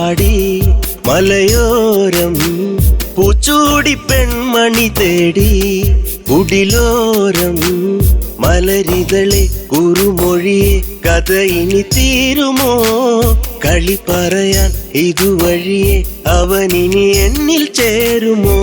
പാടി മലയോരം പൂച്ചൂടി പെൺമണി തേടി കുടിലോരം മലരിതളെ കുറുമൊഴിയെ കഥ ഇനി തീരുമോ കളി പറയാൻ ഇതുവഴിയെ അവനിനി എന്നിൽ ചേരുമോ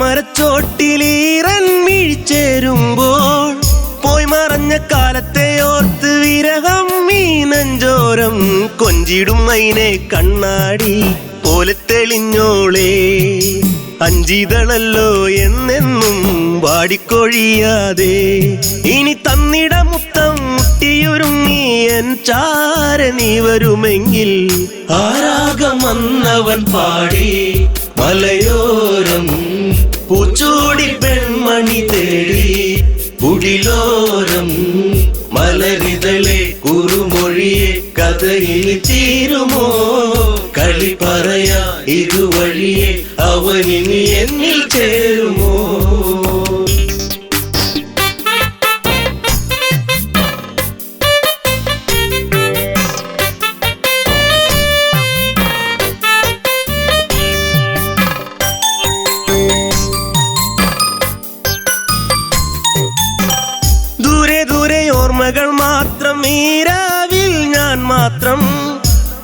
മരച്ചോട്ടിലീറൻ വീഴ്ചേരുമ്പോൾ പോയി മറഞ്ഞ കാലത്തെ ഓർത്ത് വിരഹം മീനഞ്ചോരം കൊഞ്ചിടും മൈനെ കണ്ണാടി പോലെ തെളിഞ്ഞോളേ അഞ്ചിതളല്ലോ എന്നെന്നും വാടിക്കൊഴിയാതെ ഇനി തന്നിട മുത്തം മുട്ടിയൊരുങ്ങി എൻ ചാര നീ വരുമെങ്കിൽ ആരാഗം വന്നവൻ പാടി മലയോരം പൂച്ചൂടി പെൺമണി തേടി കുടിലോരം മലരിതളെ കുറുമൊഴിയെ കഥയിൽ തീരുമോ കളി പറയാ ഇതുവഴിയെ അവനിനി എന്നിൽ ചേരുമോ ഓർമ്മകൾ മാത്രം ഈരാവിൽ ഞാൻ മാത്രം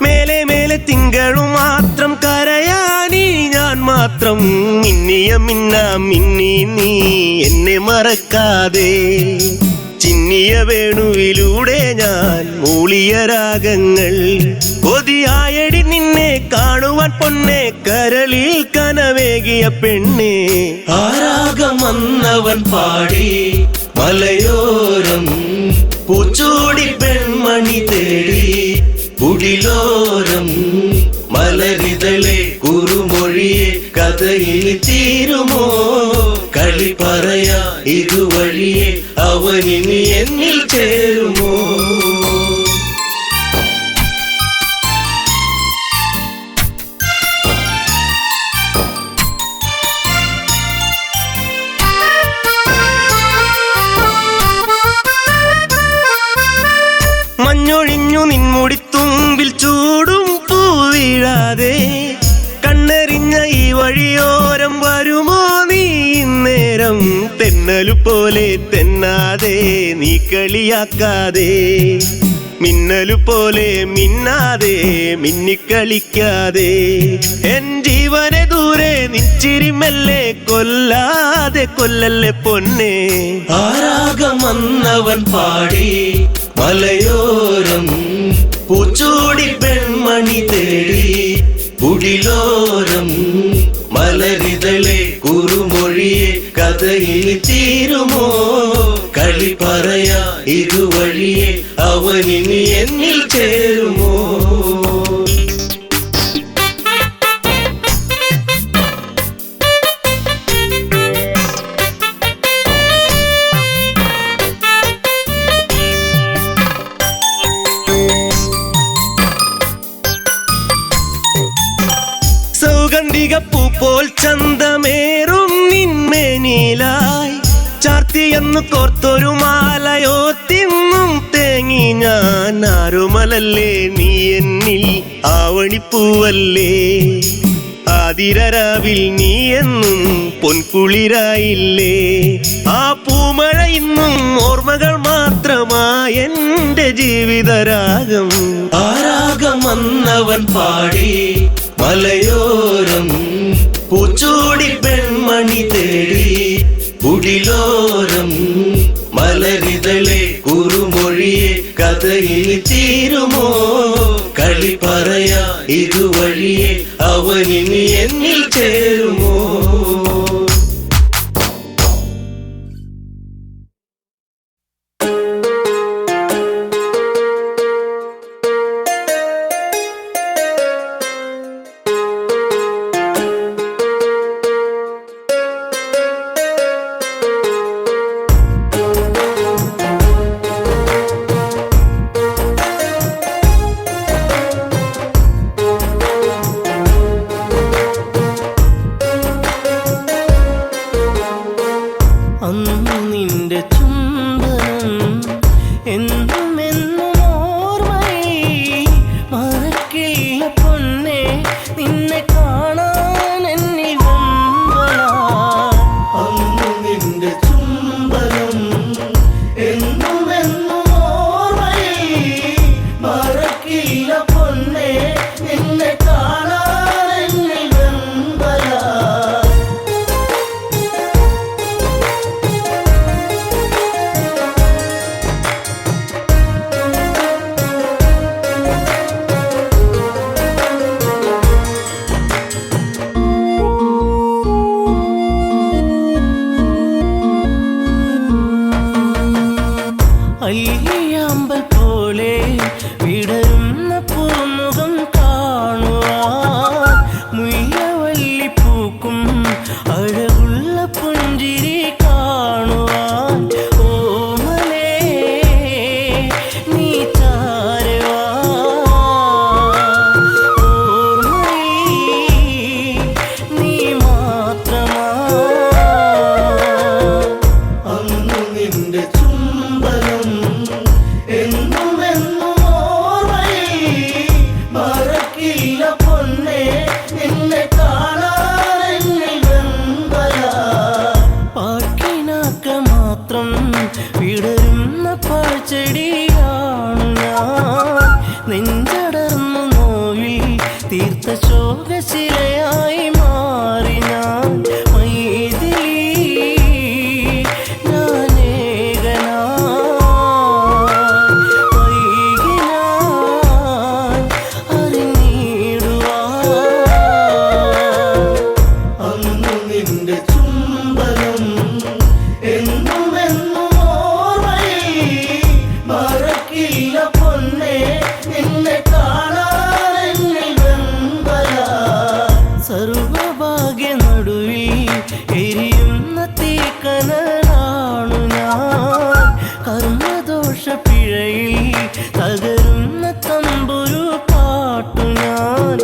മേലെ മേലെ തിങ്കളും മാത്രം കരയാനി ഞാൻ മാത്രം മിന്നിയ മിന്ന മിന്നി നീ എന്നെ മറക്കാതെ ചിന്നിയ വേണുവിലൂടെ ഞാൻ മൂളിയ രാഗങ്ങൾ കൊതിയായടി നിന്നെ കാണുവാൻ പൊന്നെ കരളിൽ കനവേകിയ പെണ്ണെ ആരാഗം വന്നവൻ പാടി മലയോരം പൂച്ചൂടി പെൺമണി തേടി കുടിലോരം മലരിതളെ കുറുമൊഴിയെ കഥയിൽ തീരുമോ കളി പറയാ ഇതുവഴിയെ അവനിനി എന്നിൽ ചേരുമോ മഞ്ഞൊഴിഞ്ഞു നിൻമുടിത്തുമ്പിൽ ചൂടും പൂവീഴാതെ കണ്ണെറിഞ്ഞ ഈ വഴിയോരം വരുമോ നീ ഇന്നേരം തെന്നലു പോലെ തെന്നാതെ നീ കളിയാക്കാതെ മിന്നലു പോലെ മിന്നാതെ മിന്നിക്കളിക്കാതെ എൻ ജീവനെ ദൂരെ നിച്ചിരിമല്ലേ കൊല്ലാതെ കൊല്ലല്ലേ പൊന്നെ ആരാഗം വന്നവൻ പാടി മലയോരം പൂച്ചൂടി പെൺമണി തേടി കുടിലോരം മലരിതളെ കുറുമൊഴിയെ കഥയിൽ തീരുമോ കളി പറയാ ഇതുവഴിയെ അവനിനി എന്നിൽ ചേരുമോ സൗഗന്ധികപ്പൂ പോൽ ചന്തമേറും നിന്മേനിലായി ചാർത്തിയെന്നു കോർത്തൊരു മാലയോ തിന്നും തേങ്ങി ഞാൻ ആരുമലല്ലേ നീ എന്നിൽ ആവണിപ്പൂവല്ലേ ആതിരരാവിൽ നീ എന്നും പൊൻകുളിരായില്ലേ ആ പൂമഴ ഇന്നും ഓർമ്മകൾ മാത്രമായി എന്റെ ജീവിതരാഗം ആരാഗം വന്നവൻ പാടി മലയോരം പൂച്ചൂടി പെൺമണി തേടി കുടിലോരം മലരിതളെ കുറുമൊഴിയെ കഥയിൽ തീരുമോ കളി പറയാ ഇതുവഴിയെ അവനിനി എന്നിൽ ചേരുമോ ലോകശിലയായി മാറി ഞാൻ മൈഥിലി സർവഭാഗ്യ നടുവിൽ എരിയുന്ന തീക്കനലാണു ഞാൻ കർമ്മദോഷ പിഴയിൽ തകരുന്ന തമ്പുരു പാട്ടു ഞാൻ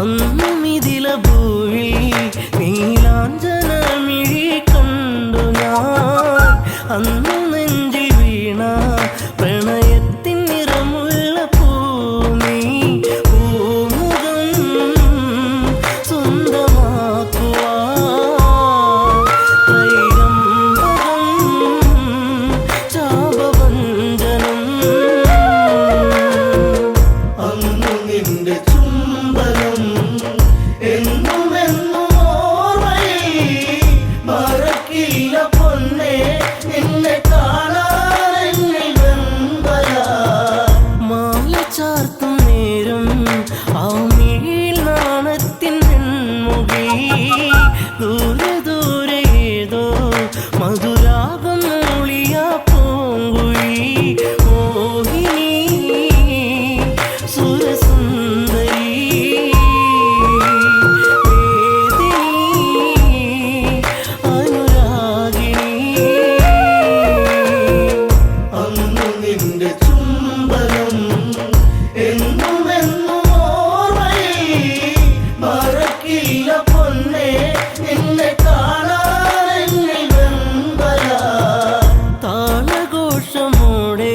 അന്നുമിതില ഭൂവിൽ നീലാഞ്ജനമിഴി കണ്ടു ഞാൻ അന്നു നെഞ്ചിൽ വീണ പ്രണയത്തിൻ നിറമുള്ള പൂമി പൂമുഖം സ്വന്തമാക്കുവാൻ ത്രൈകമ്പകം ചാപവഞ്ചനം അന്നു നിന്റെ ചുംബനം ചാർത്തും നേരം ആമിഴിയിൽ നാണത്തിൻ വെൺമുഖി ദൂരെ ദൂരെ ഏതോ മധുരാഗം മൂളിയ പൂങ്കുഴി മോഹിനി സുരസുന്ദരി വേദിനി അനുരാഗിണി അന്നു നിന്റെ ചുംബനം താളഘോഷമോടെ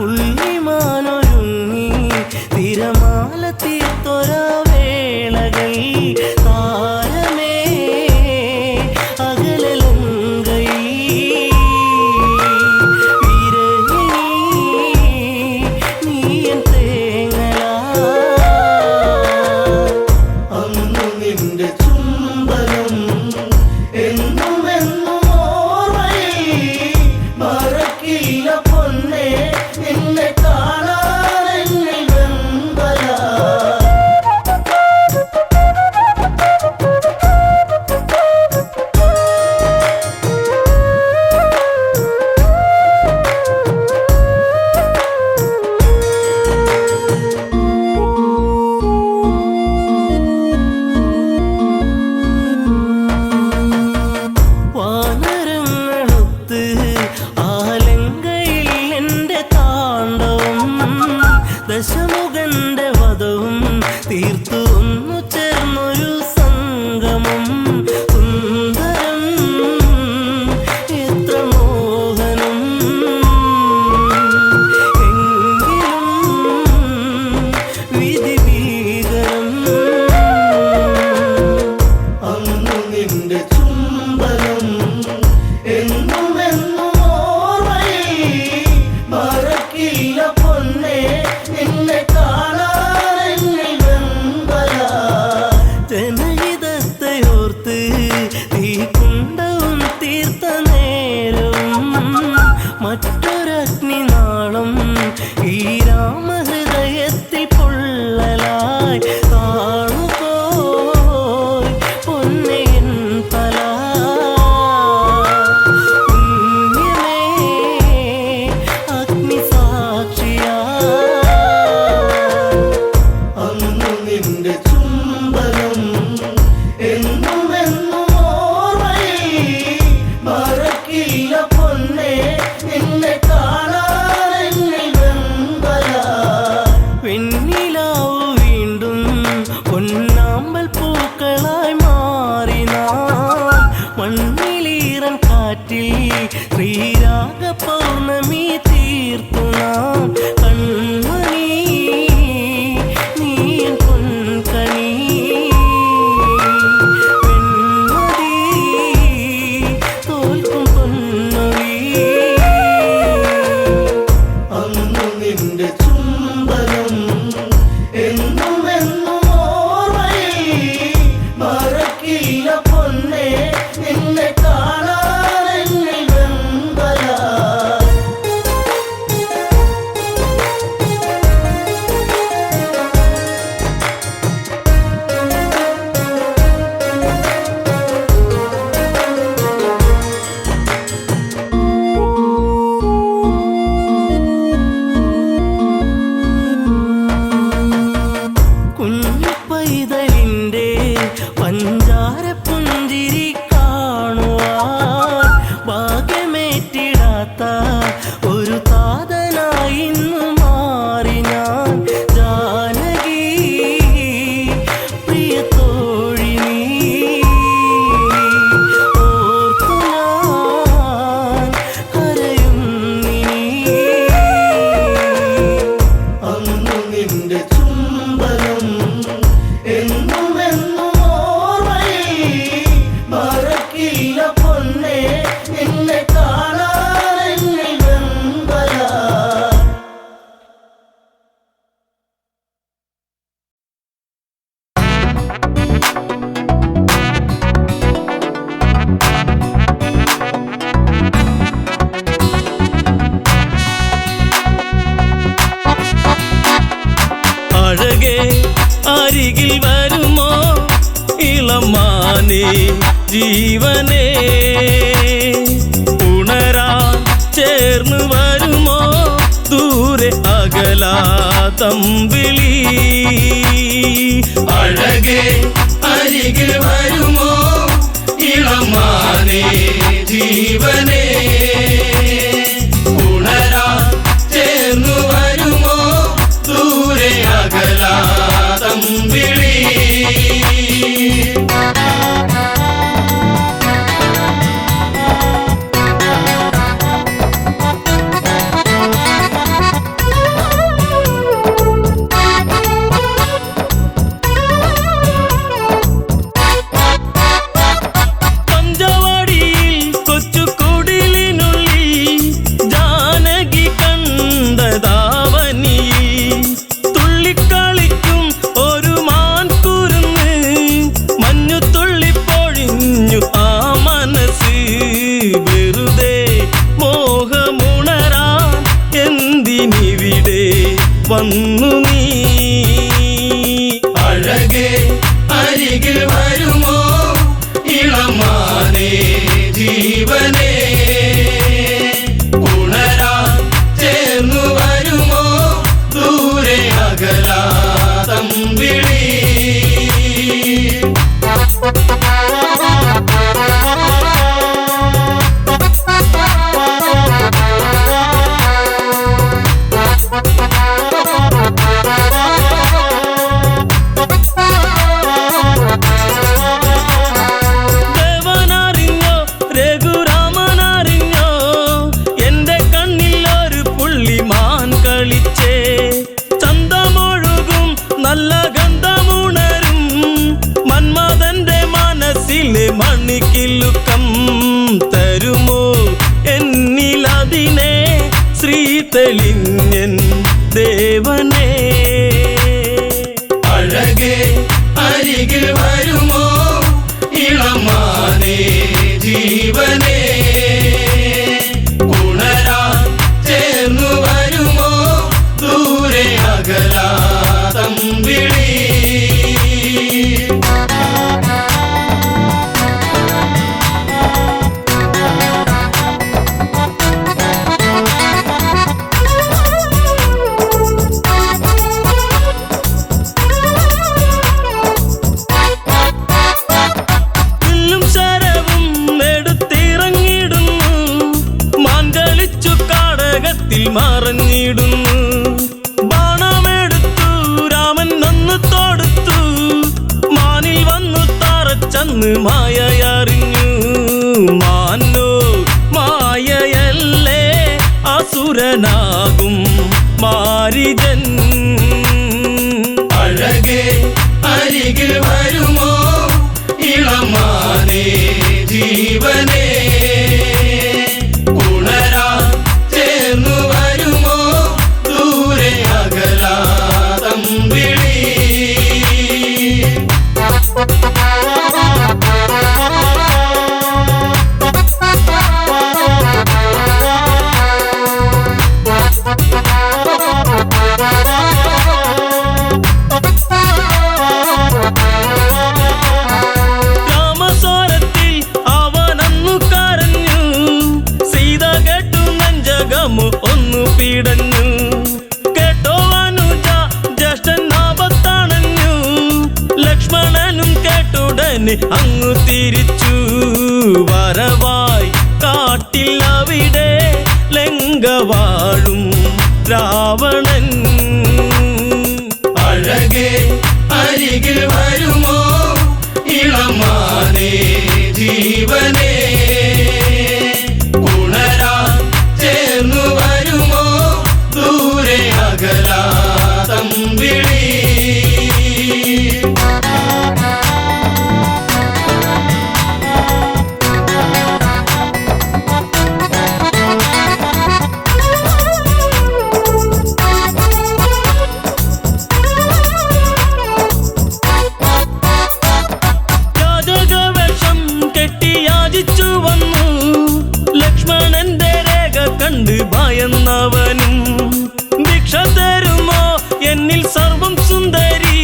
പുള്ളിമാനൊരുങ്ങി തിരമാല തീർത്തൊര വേളകൾ താരമേ അകലലങ്കൈ വിരഹിണി നീയൻ തേങ്ങലാ അന്നു നിന്റെ ചുംബനം എന്നും എന്നും ഓർമ്മയിൽ മറക്കില്ല പൊന്നേ നിന്നെ കാണാൻ എന്നിൽ വെമ്പലാ വാനരങ്ങളൊത്ത് ആലങ്കയിൽ എൻ്റെ താണ്ഡവം ദശമുഖന്റെ വധവും തീർത്തു ഒന്നു ചേർന്നൊരു സംഗമം സുന്ദരം എത്ര മോഹനം എങ്കിലും വിധി ഭീകരം അന്നു നിന്റെ ചുംബനം എന്നും എന്നും ഓർമ്മയിൽ മറക്കില്ല പൊന്നേ നിന്നെ കാണാൻ എന്നിൽ വെമ്പലാ ജനഹിതത്തെ ഓർത്ത് തീക്കുണ്ടവും തീർത്ത നേരവും മറ്റൊരഗ്നിനാളം ഈ രാമഹൃദയത്തിൽ പൊള്ളലായി താണുപോയി പൊന്നയൻ തല പുണ്യമേ അഗ്നിസാക്ഷിയാ അന്നു നിന്റെ ചുംബനം എന്നും എന്നും ഓർമ്മയിൽ മറക്കില്ല പൊന്നേ നിന്നെ കാണാൻ എന്നിൽ വെമ്പലാ വെണ്ണിലാവു വീണ്ടും പൊന്നാമ്പൽ പൂക്കളായി മാറി നാം മണ്ണിലീറൻ കാറ്റിൽ ശ്രീരാഗ പൗർണമി തീർത്തു നാം കൺമണി നീയൻ പൊൻകണി വെൺമതി തോൽക്കും പൊന്നൊഴി അന്നു നിന്റെ ചുംബനം എന്നും എന്നും ഓർമ്മയിൽ മറക്കില്ല പൊന്നേ നിന്നെ കാണാൻ എന്നിൽ വെമ്പലാ കുഞ്ഞു പൈതലിൻ്റെ പഞ്ചാര പുഞ്ചിരി കാണുവാൻ ഭാഗ്യമേറ്റിടാത്ത ഒരു താതനായി ഇന്നു മാറി ഞാൻ ജാനകി പ്രിയ തോഴി നീ ഓർത്തു ഞാൻ കരയുന്നിനി അന്നു നിന്റെ ചുംബനം എന്നും എന്നും ഓർമ്മയിൽ മറക്കില്ല പൊന്നേ നിന്നെ കാണാൻ എന്നിൽ വെമ്പലാ അഴകേ അരികിൽ വരുമോ ഇളമാനേ ജീവനേ ഉണരാൻ ചേർന്ന് വരുമോ ദൂരെ അകലാ തമ്പിളി അഴകേ അരികിൽ വരുമോ ഇളമാനേ ജീവനേ ഉണരാൻ ചേർന്നു വരുമോ ദൂരെ അകലാ തമ്പിളി എന്തിനിവിടെ വന്നു നീ അഴകേ അരികിൽ വരുമോ ഇളമാനേ ജീവനേ ഉണരാൻ ചേർന്നു വരുമോ ദൂരെ അകലാതമ്പിളി ദേവനറിഞ്ഞോ രഘുരാമനറിഞ്ഞോ എന്റെ കണ്ണിൽ ഒരു പുള്ളിമാൻ കളിച്ചേ ചന്തമൊഴുകും നല്ല ഗന്ധമുണരും മന്മഥന്റെ മനസ്സിലെ മണിക്കിലുക്കം തരുമോ എന്നിലതിനെ ശ്രീ തെളിഞ്ഞൻ ദേവനേ അഴകേ അരികിൽ വരുമോ ഇളമാനേ ജീവനേ ഉണരാൻ ചേർന്നു വരുമോ ദൂരെ അകലാതമ്പിളി വില്ലും ശരവും എടുത്തിറങ്ങിടുന്നു മാൻകളിച്ചു കാടകത്തിൽ മറഞ്ഞിടുന്നു ബാണമെടുത്തു രാമൻ നന്നു തൊടുത്തു മാനിൽ വന്നു തറച്ചന്ന് മായയറിഞ്ഞു മാനോ മായയല്ലേ അസുരനാകും മാരിജൻ അഴകേ അരികിൽ വരുമോ ഇളമാനേ ജീവനേ ഉണരാൻ ചേർന്നു വരുമോ ദൂരെ അകലാതമ്പിളി രാമസ്വരത്തിൽ അവനന്നു കരഞ്ഞു സീത കേട്ടു നെഞ്ചകമു ഒന്നു പീടഞ്ഞു കേട്ടോ അനുജ ജ്യേഷ്ഠൻ ആപത്തണഞ്ഞു ലക്ഷ്മണനും കേട്ടുടനെ അങ്ങു തിരിച്ചു വരവായി കാട്ടിൽ അവിടെ ലങ്ക വാഴും രാവണൻ അഴകേ അരികിൽ വരുമോ ഇളമാനേ ജീവനേ ഉണരാൻ ചേർന്നു വരുമോ ദൂരെ അകലാതമ്പിളി യാചകവേഷം കെട്ടി യാചിച്ചു വന്നു ലക്ഷ്മണന്റെ രേഖ കണ്ട് ഭയന്നവനും ഭിക്ഷ തരുമോ എന്നിൽ സർവം സുന്ദരി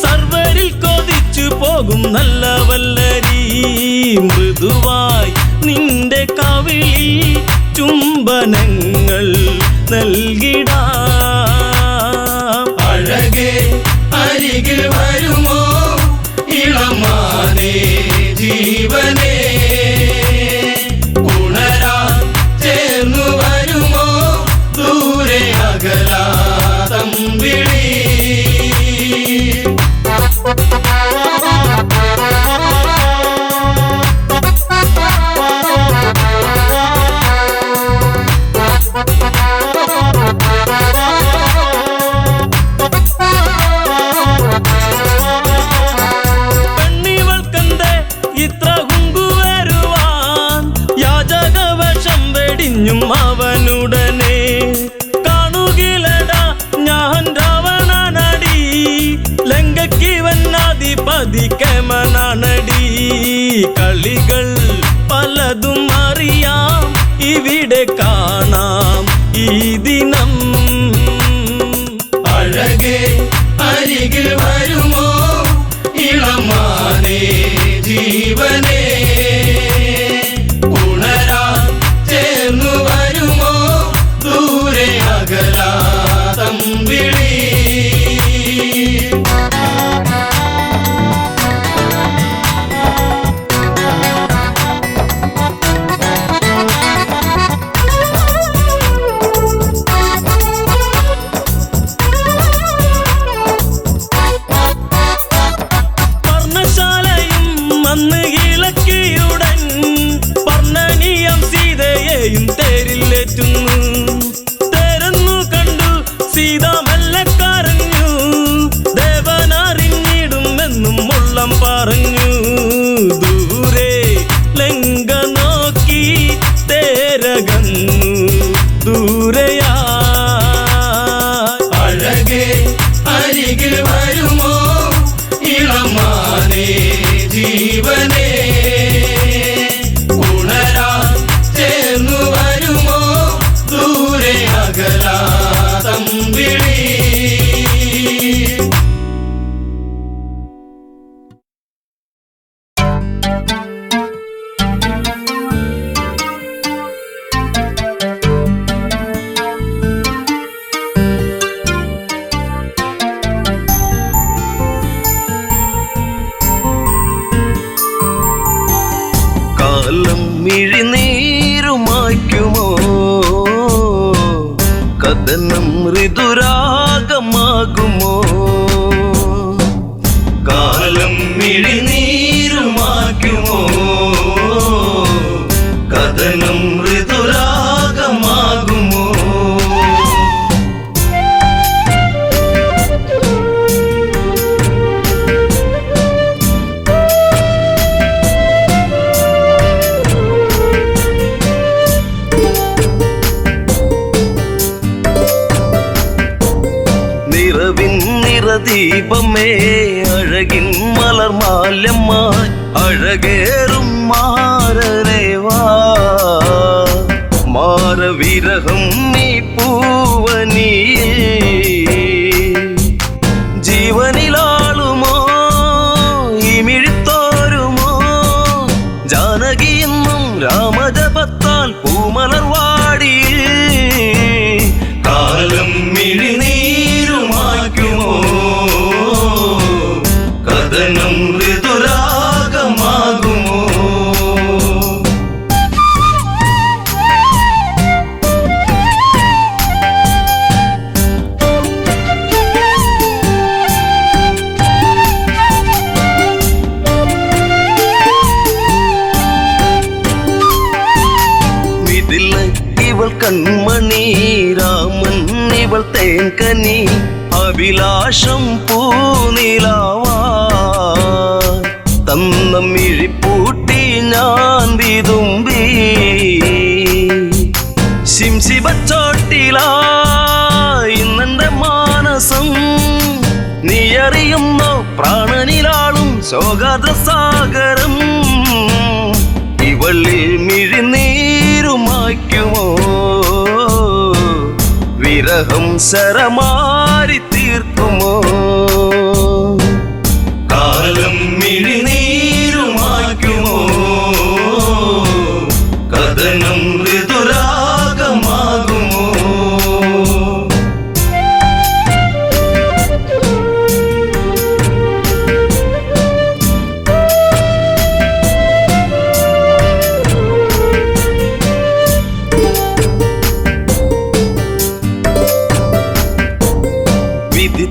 സർവരിൽ കൊതിച്ചു പോകും നല്ല വല്ലരി മൃദുവായി നിന്റെ കവിളിൽ ചുംബനങ്ങൾ നൽകിടാം അഴകേ അരികിൽ വരുമോ ഇളമാനേ ജീവനേ ഉണരാൻ ചേർന്നു വരുമോ ദൂരെ അകലാതമ്പിളി പെണ്ണിവൾക്കെന്തേ ഇത്ര കുങ്കുവരുവാൻ യാചകവേഷം വെടിഞ്ഞും അവനുടനെ കാണുകിലടാ ഞാൻ രാവണനടി ലങ്കയ്ക്ക് വന്നാധിപതി അരികിൽ വരുമോ ഇളമാനേ ജീവനേ ഉണരാൻ ചേർന്നു വരുമോ ദൂരെ അകലാതം വിളി അന്ന് ഇളക്കിയുടൻ പർണനീയം സീതയെയും തേരിലേറ്റുന്നു. തേരെന്നു കണ്ടു സീത മെല്ലെ കരഞ്ഞു. ദേവനറിഞ്ഞിടുമെന്നും ഉള്ളം പറഞ്ഞു. ദൂരെ ലങ്ക നോക്കി തേരകന്നു ദൂരയാ. അഴകേ അരികിൽ വരുമോ ഇളമാനേ ജീവനേ ഉണരാൻ ചേർന്നു വരുമോ ദൂരെ അകലാതം വിളി. കാലം മിഴിനീരുമായ്ക്കുമോ കഥനം ഋതുരാഗമാകുമോ. കാലം മിഴിനീരുമായ്ക്കുമോ കഥനം ഋതുരാഗമാകുമോ. ദീപമേ അഴകിൻ മലർമാല്യമായി അഴകേറും മാരരേവാ. മാരവിരഹം നീ പൂവനിയിൽ ജീവനിലാളുമോ ഇമിഴിത്തോരുമോ. ജാനകിയെന്നും രാമജപത്താൽ പൂമലർവാടിയിൽ കാലം മിഴിനീരുമായ്ക്കുമോ കഥനം ഋതുരാഗമാകുമോ. ഇതില്ല ഇവൾ കൺമണി രാമൻ ഇവൾ തേൻകനി അഭിലാഷം പൂനിലാവാ. തന്ന മിഴിപ്പൂട്ടി ഞാൻ വിതുമ്പി ശിംശിബച്ചോട്ടിലായി ഇന്നെന്റെ മാനസം. നീ അറിയുന്നോ പ്രാണനിലാളും ശോകാദ്രസാഗരം. ഇവളിൽ മിഴിനീരുമായ്ക്കുമോ വിരഹം ശരമാരി തീർക്കുമോ. കാലം മിഴിനീരുമായ്ക്കുമോ കഥനം ഋതുരാഗമാകുമോ.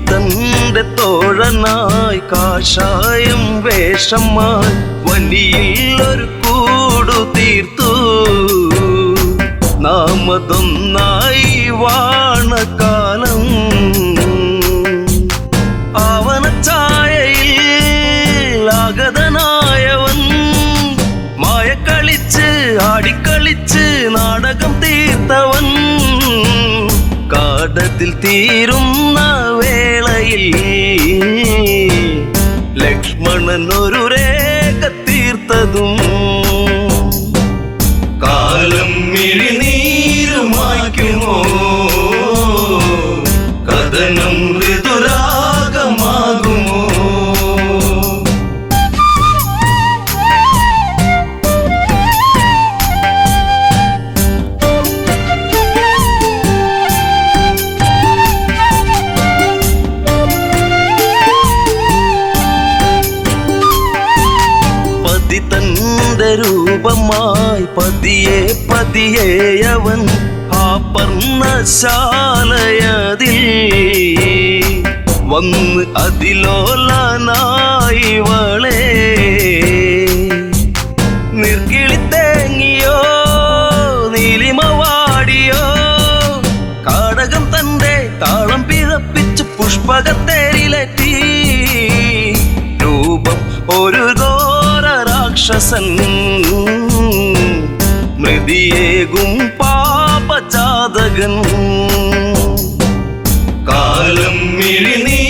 തന്റെ തോഴനായി കാഷായം വേഷമായി വലിയിൽ ഒരു കൂടു തീർത്തു. നാമതൊന്നായി വാണകാലം ആവനച്ചായയിൽ ആഗതനായവൻ മായക്കളിച്ച് ആടിക്കളിച്ച് നാടകം തീർത്തവൻ. കാടത്തിൽ തീരുന്ന വേളയിൽ ലക്ഷ്മണൻ ഒരു രേഖ തീർത്തതും. കാലം മിഴിനീരുമായ്ക്കുമോ കഥനം ഋതുരാഗമാകുമോ. രൂപമായി പതിയെ പതിയെ അവൻ ആ പർണശാലയതിൽ വന്ന് അതിലോലനായി വളേ നിർക്കിളിത്തേങ്ങിയോ നീലിമവാടിയോ കാടകം തന്റെ താളം പിഴപ്പിച്ച് പുഷ്പകത്തേരിലെത്തി രൂപം ഒരു ഘോര രാക്ഷസൻ മൃതിയേകും പാപജാതകൻ കാലം മിഴിനീരുമായ്ക്കുമോ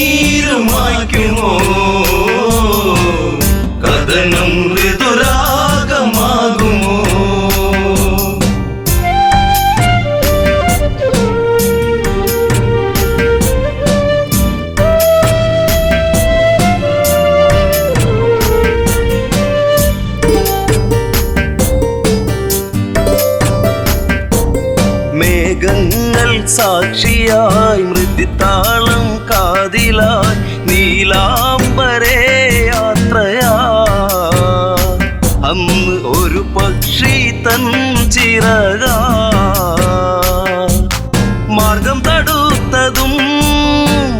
കഥനം ഋതുരാഗമാകുമോ മേഘങ്ങൾ സാക്ഷിയായി മൃദുതാളം കാതിലായി നീലാംബരേ യാത്രയാ അന്ന് ഒരു പക്ഷി തൻ ചിറക മാർഗം തടുത്തതും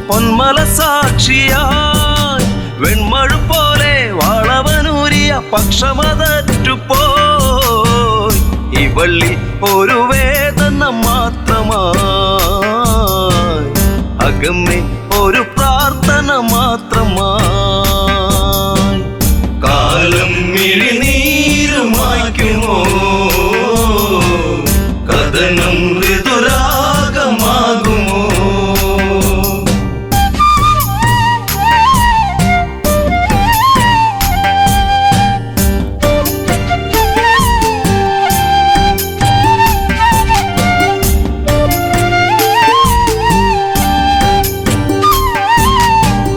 പൊന്മല സാക്ഷിയായി വെൺമഴ പോലെ വാളവനൂരിയ പക്ഷമതറ്റുപോയി ഇവള്ളി ഒരു വേദന മാത്രമായി അകമ്മേ ഒരു പ്രാർത്ഥന മാത്രമായി കാലം മിഴിനീരുമായ്ക്കുമോ കഥനം ഋതുരാഗമാകുമോ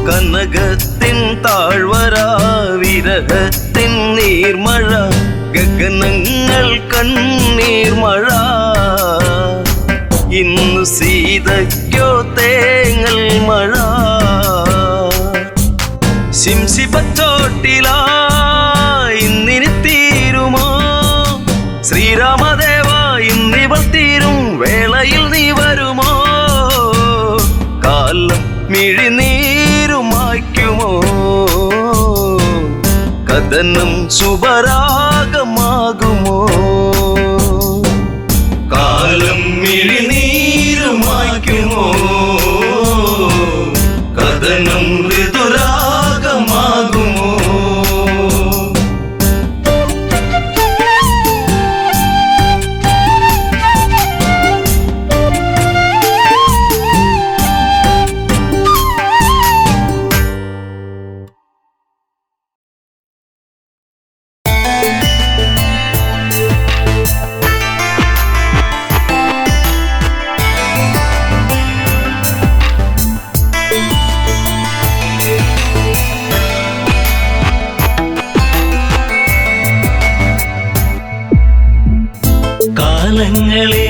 കനകത്തിൻ താഴ്വര വിരഹത്തിൻ നീർമഴ ഗഗനങ്ങൾ കണ്ണീർമഴ ഇന്നു സീതയ്ക്കോ തേങ്ങൽ മഴ ശിംശിപ്പച്ചോട്ടിലായി ഇന്നിനി തീരുമോ ശ്രീരാമദേവ ഇന്നിവൾ തീരും വേളയിൽ നീ വരുമോ കാലം മിഴിനീരുമായ്ക്കുമോ കഥനം ശുഭരാഗമാകുമോ കാലം മിഴിനീരുമായ്ക്കുമോ കഥനം ഋതുരാഗമാകുമോ കാലങ്ങളെ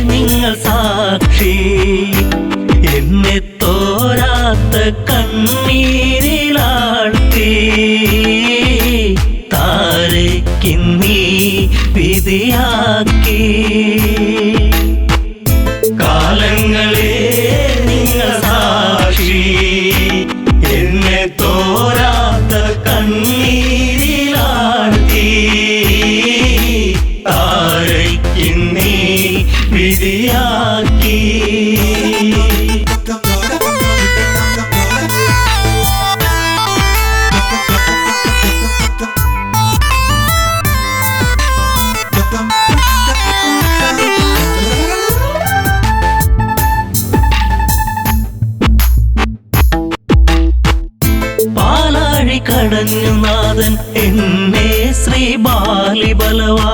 നിങ്ങൾ സാക്ഷി എന്നെ തോരാത്ത കണ്ണീരിലാഴ്ത്തി താരയ്ക്കിന്നീ വിധിയാക്കി കാലങ്ങളെ നിങ്ങൾ സാക്ഷി എന്നെ തോരാത്ത കണ്ണീരിലാഴ്ത്തി താരയ്ക്കിന്നീ വിധിയാക്കി പാലാഴി കടഞ്ഞു നാഥൻ എന്നെ ശ്രീ ബാലിബലവാ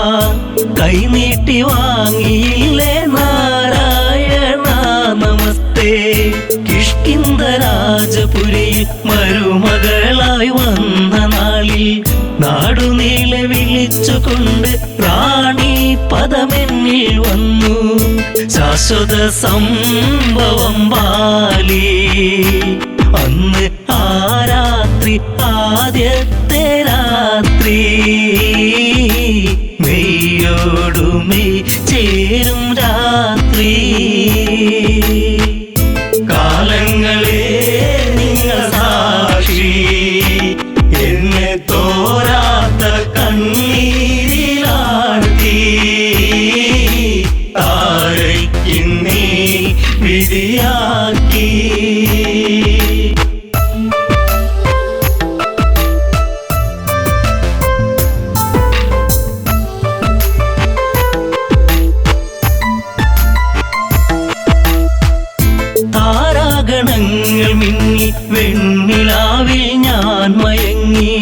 കൈനീട്ടി വാങ്ങിയില്ലേ നാരായണ നമസ്തേ കിഷ്കിന്ധ രാജപുരിയിൽ മരുമകളായി വന്ന നാളിൽ നാടുനീളെ വിളിച്ചുകൊണ്ട് റാണി പദമെന്നിൽ വന്നു ശാശ്വത സംഭവം ബാലി അന്ന് ആ രാത്രി ആദ്യത്തെ രാത്രി വിധിയാക്കി. താരാഗണങ്ങൾ മിന്നി വെണ്ണിലാവിൽ ഞാൻ മയങ്ങി.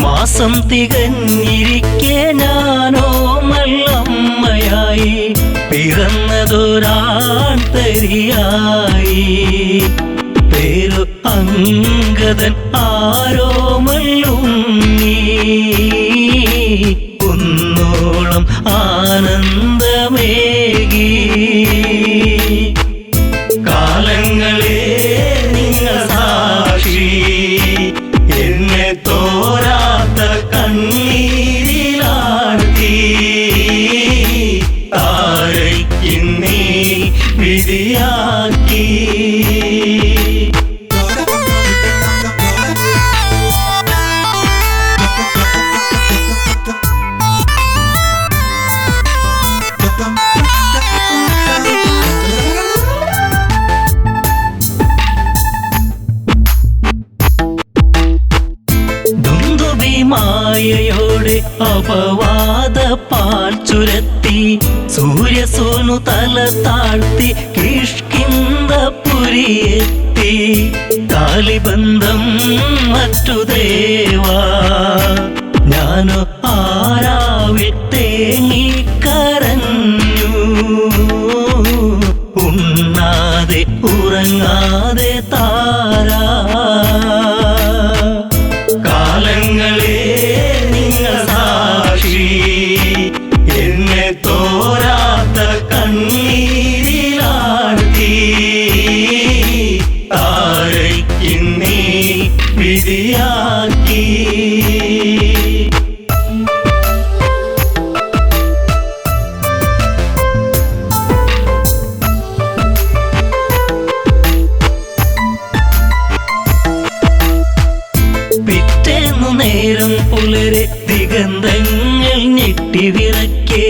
മാസം തികഞ്ഞിരിക്കെ ഞാനോ നല്ലമ്മയായി പിറന്നതൊരാൺ തരിയായി. പേരു അങ്കദൻ ആരോമല്ലുണ്ണി. കുന്നോളം ആനന്ദമേകി. കാലങ്ങളെ നിങ്ങൾ സാക്ഷി, എന്നെ തോരാത്ത കണ്ണീരിലാഴ്ത്തി. താരയ്ക്കിന്നീ വിധിയാക്കി. മായയോടെ അപവാദ പാൽ ചുരത്തി. സൂര്യസോനു തല താഴ്ത്തി കിഷ്കിന്ധപുരിയെത്തി. കാലിബന്ധം മറ്റു ദേവാ, ഞാനോ ആരാവിൽ തേങ്ങിക്കരഞ്ഞു. ഉണ്ണാതെ ഉറങ്ങാതെ താരാ. കാലങ്ങളെ നിങ്ങൾ സാക്ഷി, എന്നെ തോരാത്ത കണ്ണീരിലാഴ്ത്തി. താരയ്ക്കിന്നീ വിധിയാക്കി. പിറ്റേന്നു നേരം പുലരെ ദിഗന്ധങ്ങൾ ഞെട്ടിവിറക്കെ.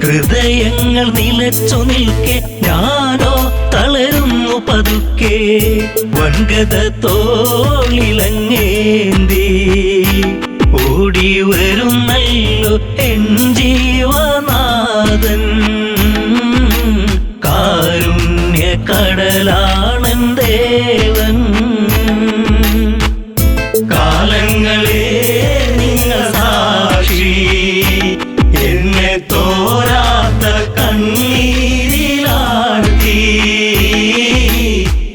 ഹൃദയങ്ങൾ നിലച്ചു നിൽക്കെ ഞാനോ തളരുന്നു പതുക്കെ. വൻഗത തോളിലങ്ങേന്തി ഓടി വരുന്നല്ലോ എൻ ജീവനാഥൻ. കാരുണ്യ കടലാണൻ ദേവൻ. കാലങ്ങളെ നിങ്ങൾ സാക്ഷി, എന്നെ തോരാത്ത കണ്ണീരിലാഴ്ത്തി.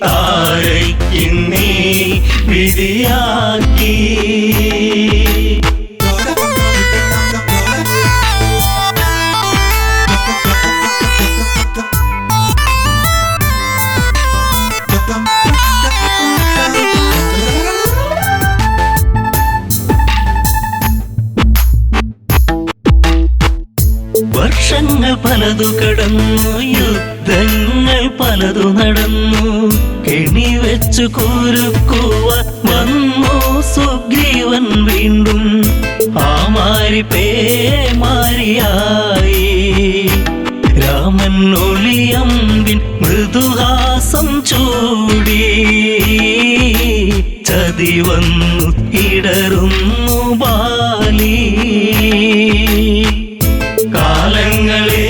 താരയ്ക്കിന്നീ വിധിയാക്കി. വർഷങ്ങൾ പലതു കടന്നു, യുദ്ധങ്ങൾ പലതു നടന്നു. കെണി വെച്ചു കുരുക്കുവാൻ വന്നു സുഗ്രീവൻ വീണ്ടും. ആ മാരി പേമാരിയായി. രാമൻ ഒളിയമ്പിൻ മൃദുഹാസം ചൂടി. ചതി വന്നു ഇടറുന്നു ബാലി. കാലങ്ങളെ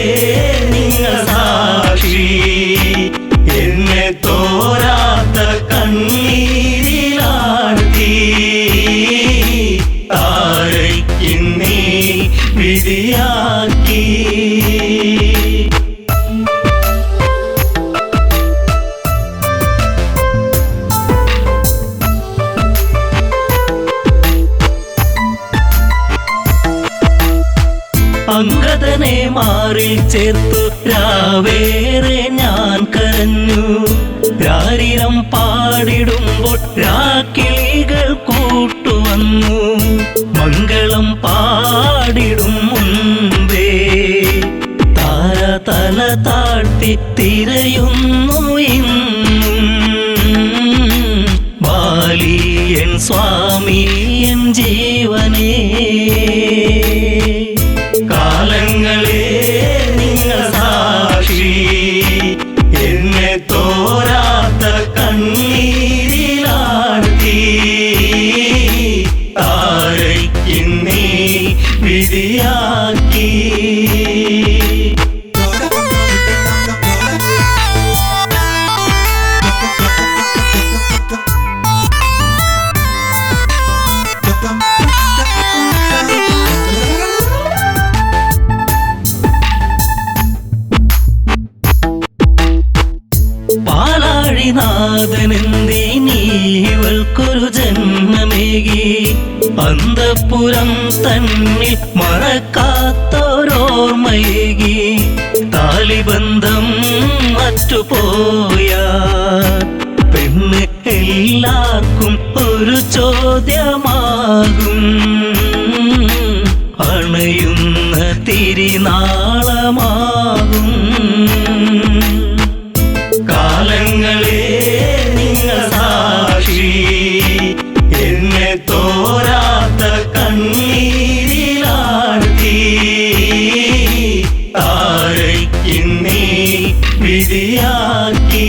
നിങ്ങൾ സാക്ഷി, എന്നെ തോരാത്ത കണ്ണീരിലാഴ്ത്തി. താരയ്ക്കിന്നീ വിധിയാക്കി. അങ്കദനെ മാറിൽ ചേർത്തു രാവേറെ ഞാൻ കരഞ്ഞു. രാരിരം പാടിടുമ്പോൾ രാക്കിളികൾ കൂട്ടുവന്നു. മംഗളം പാടിടും മുൻപേ താര തല താഴ്ത്തി തിരയുന്നു ഇന്നും. ബാലിയൻ സ്വാമി എൻ ജീവനേ. കാലങ്ങളെ നിങ്ങൾ സാക്ഷി, എന്നെ തോ നീവൾക്കൊരു ജന്മമേകി അന്തഃപുരം തന്നിൽ മറക്കാത്തോരോർമ്മയേകി താലിബന്ധം മറ്റുപോയ പെണ്ണ് എല്ലാവർക്കും ഒരു ചോദ്യമാകും അണയുന്ന തിരിനാളമാകും കാലങ്ങളെ നിങ്ങൾ സാക്ഷി എന്നെ തോരാത്ത കണ്ണീരിലാഴ്ത്തി താരയ്ക്കിന്നീ വിധിയാക്കി.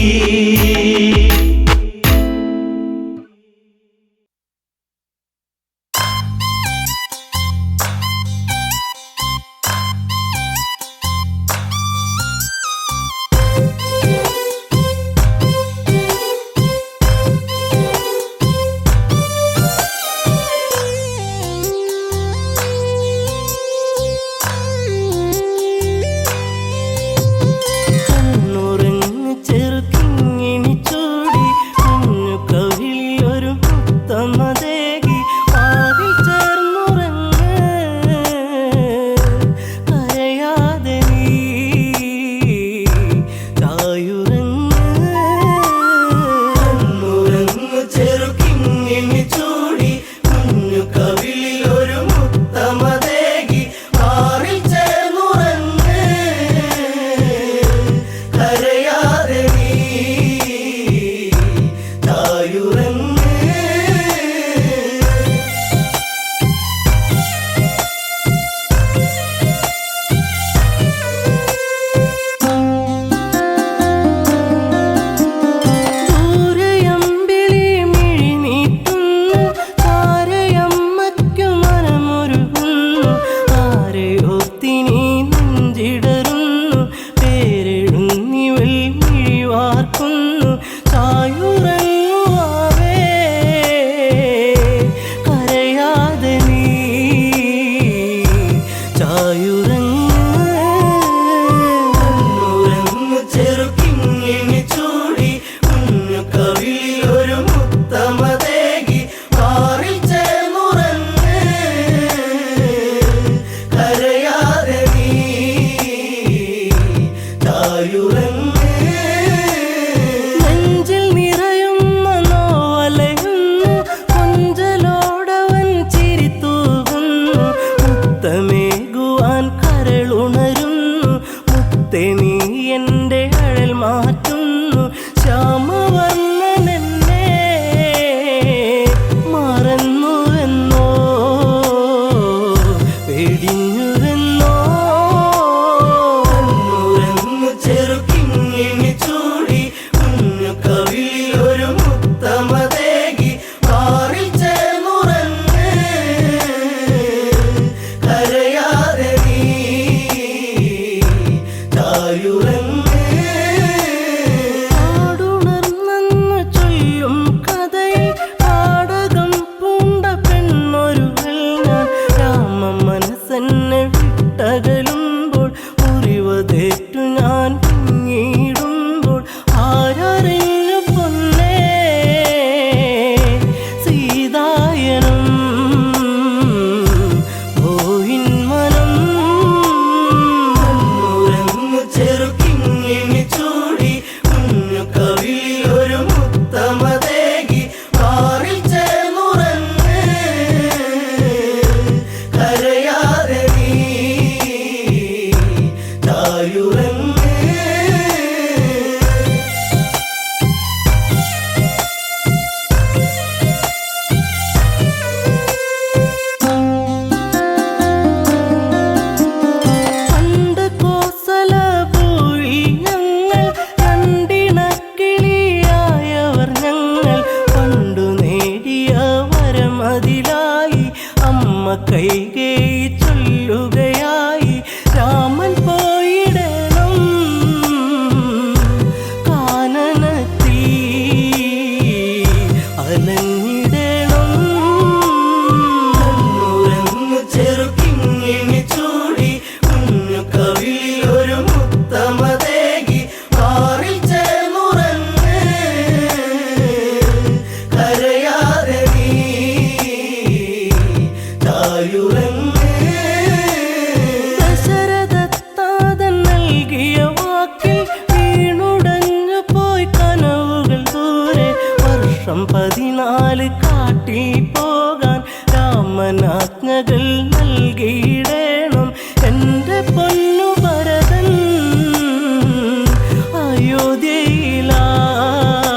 വർഷം 14 കാട്ടിൽ പോകാൻ രാമനാജ്ഞകൾ നൽകിയിടേണം എൻ്റെ പൊന്നു ഭരതൻ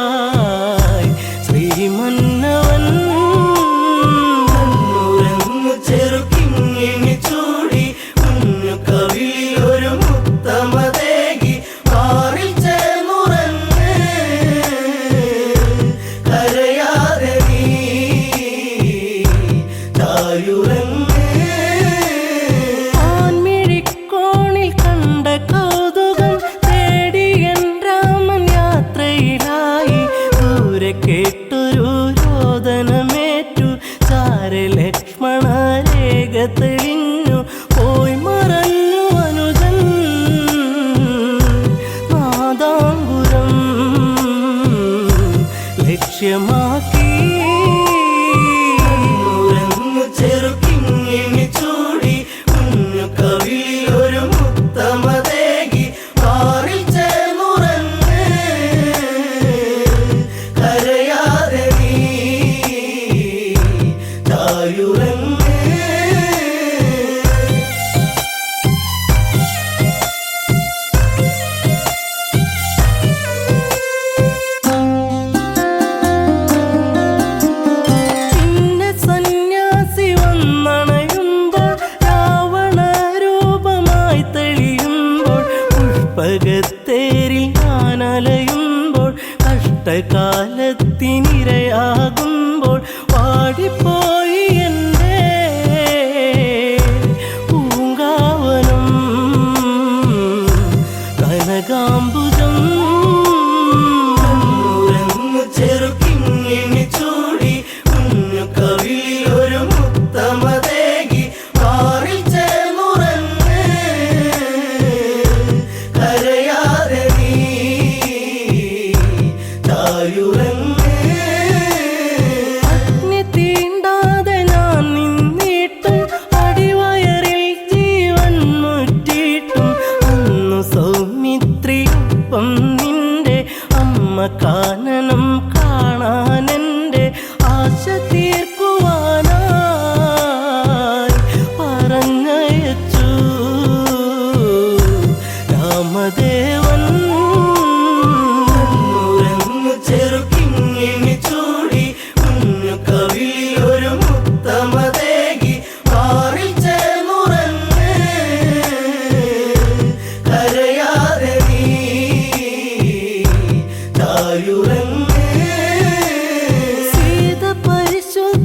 അയോധ്യയിലായി ശ്രീമന്നവൻ കണ്ണുരങ്ങു ചെറുക്കിങ്ങിണി ചൂടി കുഞ്ഞു കവിളിൽ ഒരു മുത്തമതേകി മാറിൽ ചേർന്നുറങ്ങ് കരയാതെ നീ ചായുറങ്ങ് ആൺമിഴിക്കോണിൽ കണ്ട കൗതുകം തേടി എൻ രാമൻ യാത്രയിലായി ദൂരെ കേട്ടൊരു രോദനമേറ്റു ചാരെ ലക്ഷ്മണ രേഖ തെളിഞ്ഞു പോയി മറഞ്ഞു അനുജൻ നാദാംബുരം ലക്ഷ്യമാക്കി കണ്ണുരങ്ങു ചെറുക്കിങ്ങിണി ചൂടി കുഞ്ഞു കവിളിൽ ഒരു മുത്തമതേകി മാറിൽ ചേർന്നുറങ്ങ് കരയാതെ നീ ചായുറങ്ങ് പിന്നെ സന്യാസി വന്നണയുമ്പോൾ രാവണ രൂപമായി തെളിയുമ്പോൾ പുഷ്പകത്തേരിൽ ഞാനലയുമ്പോൾ കഷ്ടകാലത്തിനിരയാകുമ്പോൾ പാടിപ്പോയി എൻ്റെ പൂങ്കാവനം കനകാംബുജം കണ്ണുരങ്ങു ചെറുക്കിങ്ങിണി ചൂടി കുഞ്ഞു കവിളിൽ ഒരു മുത്തമതേകി മാറിൽ ചേർന്നുറങ്ങ് കരയാതെ നീ ചായുറങ്ങ് അഗ്നി തീണ്ടാതെ ഞാൻ നിന്നിട്ടും അടിവയറിൽ ജീവൻ മുറ്റിയിട്ടും അന്നു സൗമിത്രിയൊപ്പം നിന്റെ അമ്മ കാനനം കാണാനെൻ്റെ ആശ തീർക്കുവാനായി പറഞ്ഞയച്ചു രാമദേവൻ കണ്ണുരങ്ങു ചെറുക്കിങ്ങിണി ചൂടി കുഞ്ഞു കവിളിൽ ഒരു മുത്തമതേകി മാറിൽ ചേർന്നുറങ്ങ് കരയാതെ നീ ചായുറങ്ങ് സീത പരിശുദ്ധ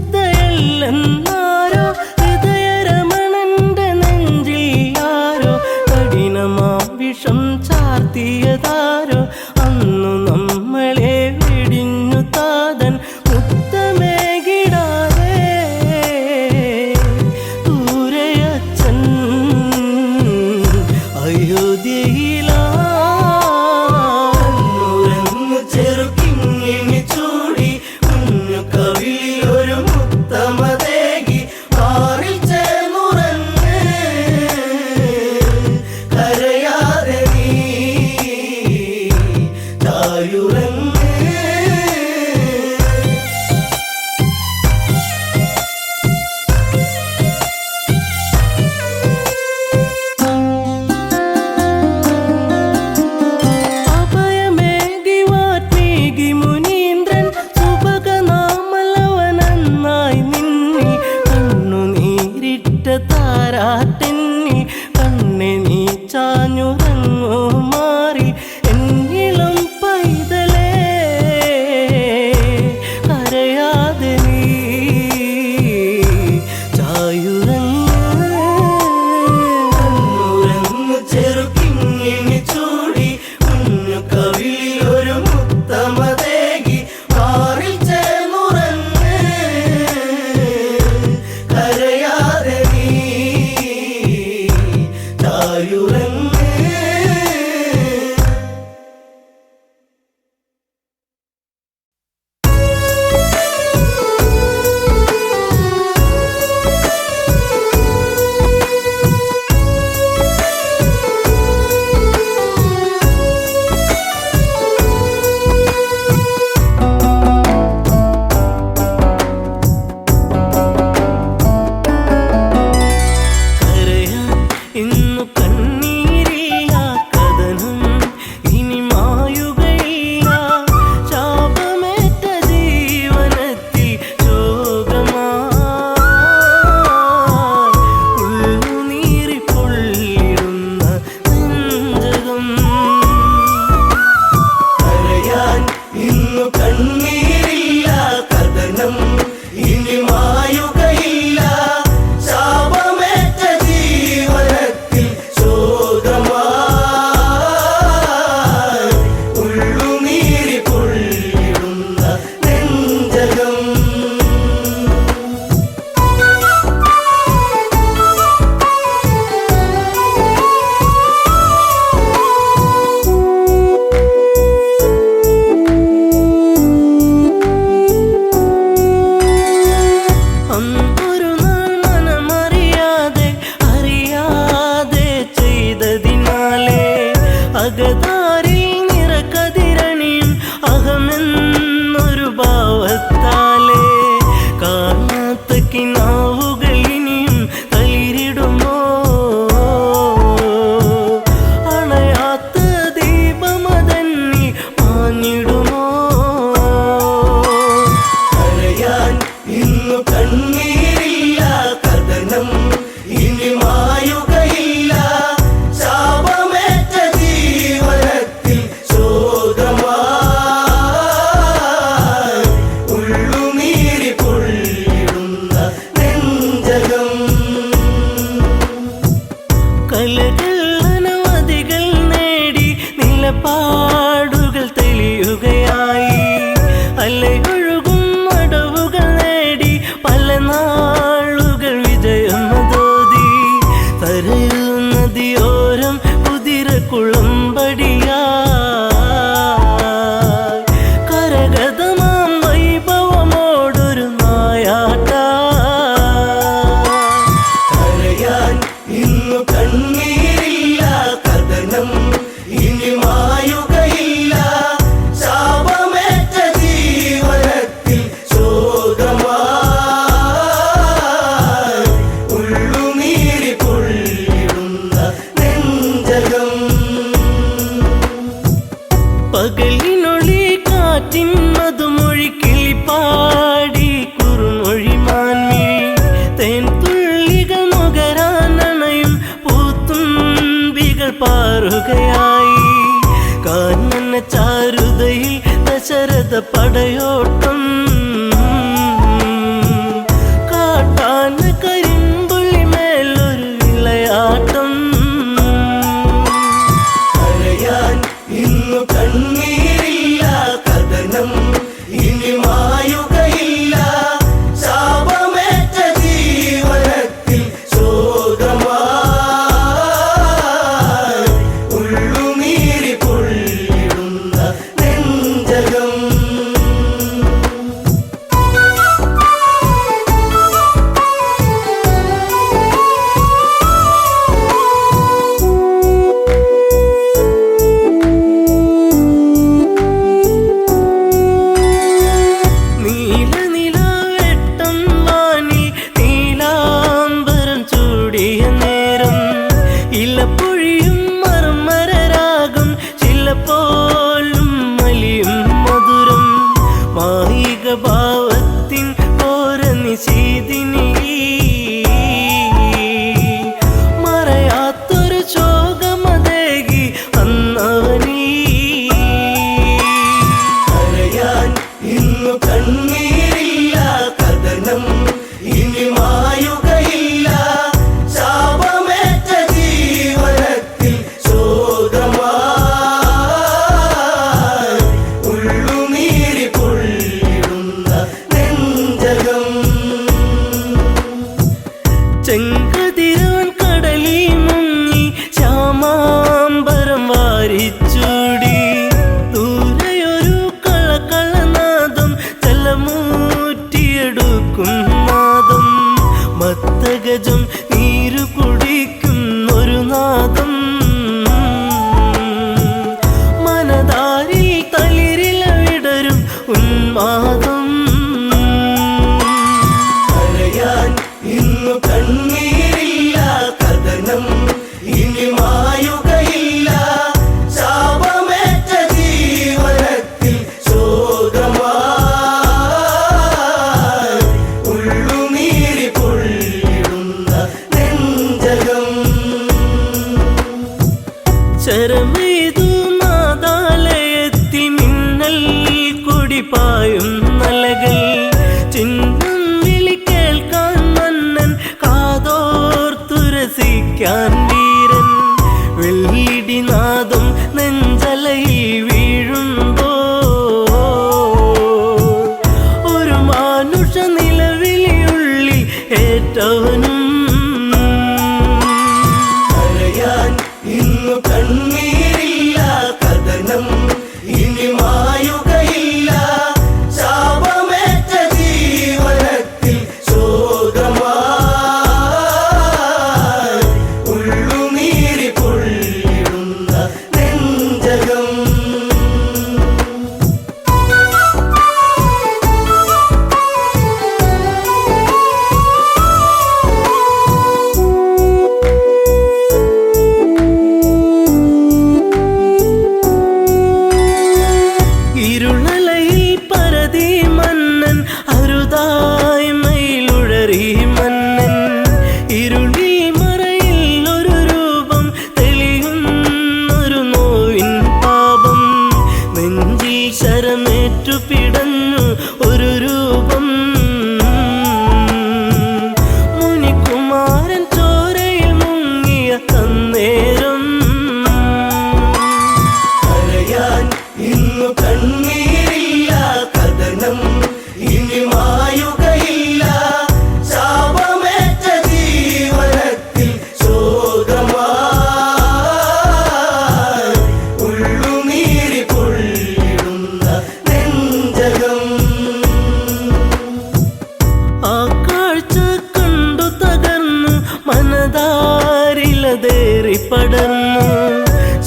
കണ്ണീരില്ല കഥനം ഇനി മായുകയില്ല ശാപമേറ്റ ജീവനത്തിൽ ശോകമായി ഉള്ളുനീരി പൊള്ളിടുന്ന നെഞ്ചകം അന്നൊരു നാൾ മനമറിയാതെ അറിയാതെ ചെയ്തതിനാലേ അകതാരിൽ നിറകതിരണിയും അഹമെന്നൊരു ഭാവത്താലേ കാണാത്ത കിനാവുകൾ ഇനിയും തളിരിടുമോ അണയാത്ത ദീപമതന്നി മാഞ്ഞിടുമോ കരയാൻ ഇന്നു കണ്ണീരില്ല കഥനം ഇനി മായുകയില്ല ശാപമേറ്റ ജീവനത്തിൽ ശോകമായി ഉള്ളുനീരി പൊള്ളിടുന്ന നെഞ്ചകം കലകൾ അനവധികൾ നേടി നിലപാടുകൾ തെളിയുകയായി അലയൊഴുകും അടവുകൾ നേടി പല നാളുകൾ വിജയമതോതി തരയൂ നദിയോരം കുതിരക്കുളമ്പടിയായി കരഗതമാം വൈഭവമോടൊരു നായാട്ട കരയാൻ ഇന്നു കണ്ണീരില്ല കഥനം ഇനി മായുകയില്ല ശാപമേറ്റ ജീവനത്തിൽ ശോകമായി ഉള്ളുനീരി പൊള്ളിടുന്ന നെഞ്ചകം പകലിനൊളി കാറ്റിൻ മധുമൊഴി കിളിപ്പാടി കുറുമൊഴി മാൻമിഴി തേൻ തുള്ളികൾ നുകരാനണയും പൂത്തുമ്പികൾ പാറുകയായി കാനന ചാരുതയിൽ ദശരഥ പടയോട്ടം കാട്ടാന കരിമ്പുള്ളി മേലൊരു വിളയാട്ടം കരയാൻ ഇന്നു കണ്ണീരില്ല കഥനം ഇനി മായുകയില്ല ശാപമേറ്റ ജീവനത്തിൽ ശോകമായി ഉള്ളുനീരി പൊള്ളിടുന്ന നെഞ്ചകം നീലനിലാവെട്ടം വാനി നീലാംബരം ചൂടിയ നേരം ഇലപ്പൊഴിയും മർമരരാഗം ചിലപ്പോലും മലിയും മധുരം മായിക ഭാവത്തിൻ ഓര നിശീതിനി മറയാത്തൊരു ശോകമതേകി അന്നവനീ കരയാൻ ഇന്നു കണ്ണീരില്ല കഥനം ഇനി മായുകയില്ല ശാപമേറ്റ ജീവനത്തിൽ ശോകമായി ഉള്ളുനീരി പൊള്ളിടുന്ന നെഞ്ചകം ചെങ്കതിരാൻ കടലി മുങ്ങി ശ്യാമാംബരം വാരിച്ചൂടി ദൂരെയൊരു കളകളനാദം ജലമൂറ്റിയെടുക്കും നാദം മത്തഗജം നീരു കുടിക്കും ഒരു നാദം മനതാരിൽ തളിരില വിടരും ഉന്മാദം കരയാൻ ഇന്നു കണ്ണീരില്ല കഥനം ഇനി മായുകയില്ല ശാപമേറ്റ ജീവനത്തിൽ ശോകമായി ഉള്ളുനീരി പൊള്ളിടുന്ന നെഞ്ചകം ശരമെയ്തു നാദാലയത്തിൽ മിന്നൽ കൊടി പായും നലകൾ ചിഹ്നം വിളി കേൾക്കാൻ മന്നൻ കാതോർത്തുരസിക്കാൻ വീരൻ വെള്ളിടിനാദം നെഞ്ചലയിൽ വീഴുമ്പോ ഒരു മാനുഷ നിലവിളിയുള്ളിൽ ഏറ്റവനും കരയാൻ ഇന്നു കണ്ണീരില്ല കഥനം ഇനി മായുകയില്ല ശാപമേറ്റ ജീവനത്തിൽ ശോകമായി ഉള്ളുനീരി പൊള്ളിടുന്ന നെഞ്ചകം ഇരുളലയിൽ പരതി മന്നൻ അരുതായ്മയിലുഴറി മന്നൻ ഇരുളിൽ മറയിൽ ഒരു രൂപം തെളിയുന്നൊരു നോവിൻ പാപം നെഞ്ചിൽ ശരമേറ്റു പിടഞ്ഞു ഒരു രൂപം മുനികുമാരൻ ചോരയിൽ മുങ്ങിയ അന്നേരം കരയാൻ ഇന്നു കണ്ണീരില്ല കഥനം ഇനി മായുകയില്ല ശാപമേറ്റ ജീവനത്തിൽ ശോകമായി ഉള്ളുനീരി പൊള്ളിടുന്ന നെഞ്ചകം ആ കാഴ്ച കണ്ടു തകർന്നു മനതാരിലതേറി പടർന്നു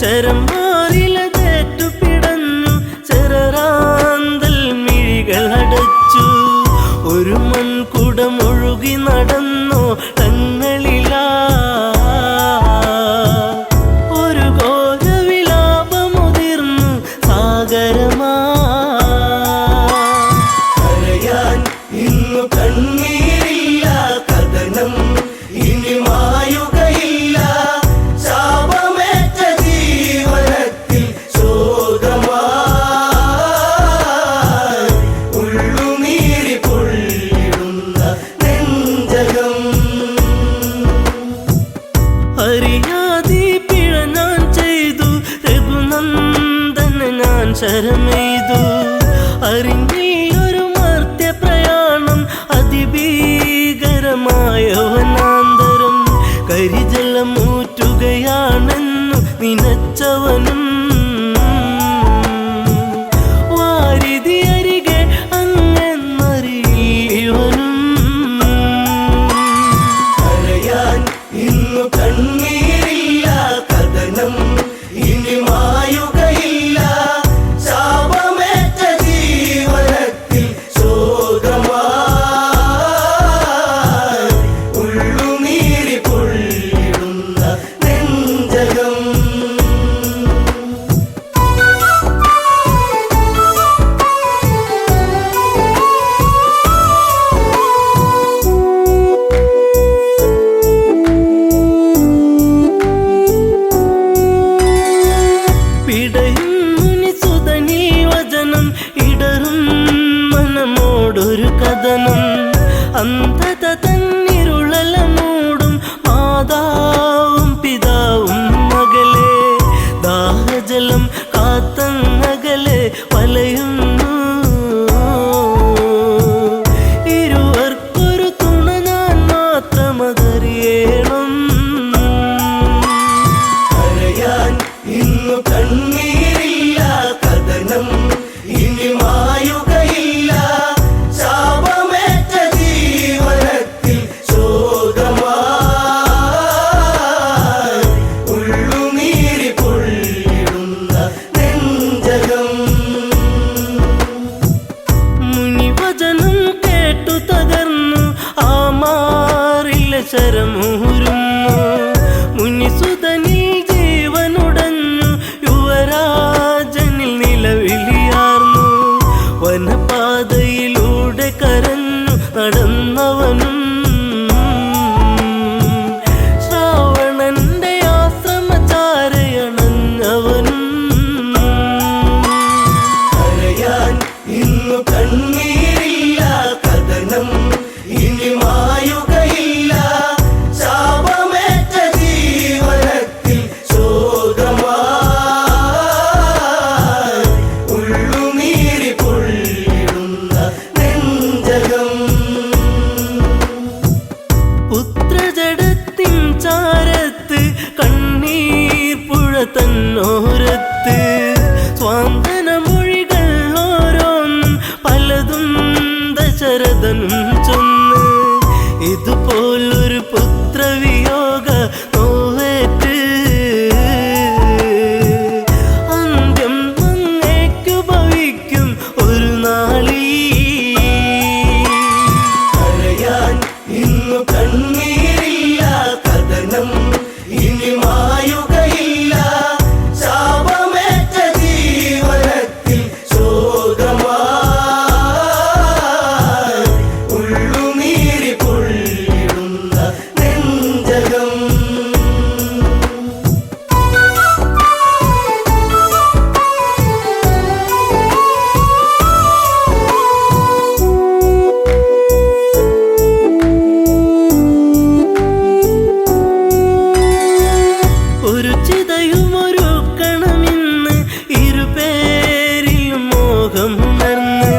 ശരമാറിലതേറ്റു പിടഞ്ഞു ചെറാന്തൽ മിഴികൾ അടച്ചു ഒരു മൺകുടമൊഴുകി നടന്നു തങ്ങളിലാ ഒരു ഘോരവിലാപമുതിർന്നു സാഗരമാ കരയാൻ ഇന്നു കണ്ണീരില്ല കഥനം ഇനി മായുകയില്ല ശാപമേറ്റ ജീവനത്തിൽ ശോകമായി ഉള്ളുനീരി പൊള്ളിടുന്ന നെഞ്ചകം അറിയാതെ പിഴ ഞാൻ ചെയ്തു രഘുനന്ദന ഞാൻ ശരമെയ്തു അറിഞ്ഞൊരു മർത്യ പ്രയാണം അതിഭീകരമായ വനാന്തരം കരിജലമൂറ്റുകയാണെന്നു നിനച്ചവനും വാരിധി അരികെ അങ്ങെന്നറിയിവനും കരയാൻ ഇന്നു കണ്ണീരില്ല കഥനം ഇനി മായുകയില്ല ശാപമേറ്റ ജീവനത്തിൽ ശോകമായി ഉള്ളുനീരി പൊള്ളിടുന്ന നെഞ്ചകം പിടയും മുനിസുതനീ വചനം ഇടറും മനമോടൊരു കഥനം അന്ധത തന്നിരുളല മൂടും മാതാവും പിതാവും മകളെ ദാഹജലം കാത്തങ്ങകലെ വലയുന്നു ഇരുവർക്കൊരു തുണ ഞാൻ മാത്രമതറിയണം കരയാൻ ഇന്നു കണ്ണീരില്ല കഥനം ഇനി മായുകയില്ല ശാപമേറ്റ ജീവനത്തിൽ ശോകമായി ഉള്ളുനീരി പൊള്ളിടുന്ന നെഞ്ചകം മുനിവചനം കേട്ടു തകർന്നു ആ മാറില ശരമൂരുന്നു മുനിസുതനിൽ ജീവനുടഞ്ഞു യുവരാജനിൽ നിലവിളിയാർന്നു വനപാതയിലൂടെ കരഞ്ഞു നടന്നവനും ശ്രാവണന്റെ ആശ്രമചാരയണഞ്ഞവനും കരയാൻ ഇന്നു കണ്ണീരില്ല കഥനം ഇനി മായുകയില്ല ശാപമേറ്റ ജീവനത്തിൽ ശോകമായി ഉള്ളുനീരി പൊള്ളിടുന്ന നെഞ്ചകം പുത്രജടത്തിൻ ചാരത്ത് കണ്ണീർ പുഴ തന്നോരത്ത് സ്വാന്തന മൊഴികൾ ഓരോന്നും പലതും ദശരഥനും ചൊന്ന് ഇതുപോലൊരു പുത്രവിയോഗ നോവേറ്റ് അന്ത്യം അങ്ങേക്കു ഭവിക്കും ഒരു നാളീ കരയാൻ ഇന്നു കണ്ണീരില്ല കഥനം ഇനി മായുകയില്ല ശാപമേറ്റ ജീവനത്തിൽ ശോകമായി ഉള്ളുനീരി പൊള്ളിടുന്ന നെഞ്ചകം ഒരു ചിതയുമൊരുക്കണമെന്ന് ഇരുപേരിലും മോഹമുണർന്ന്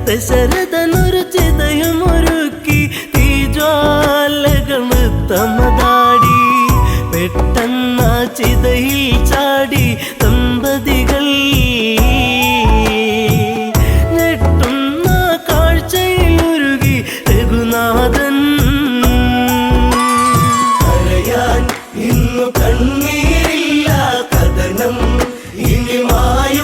ദശരഥനൊരു ചിതയുമൊരുക്കി തീജ്വാലകൾ തമതാടി പെട്ടെന്ന ചിതയിൽ ചാടി ദമ്പതികൾ ഞെട്ടുന്ന കാഴ്ചയിൽ ഉരുകി രഘുനാഥൻ കരയാൻ ഇന്നു കണ്ണീരില്ല കഥനം ഇനി മായു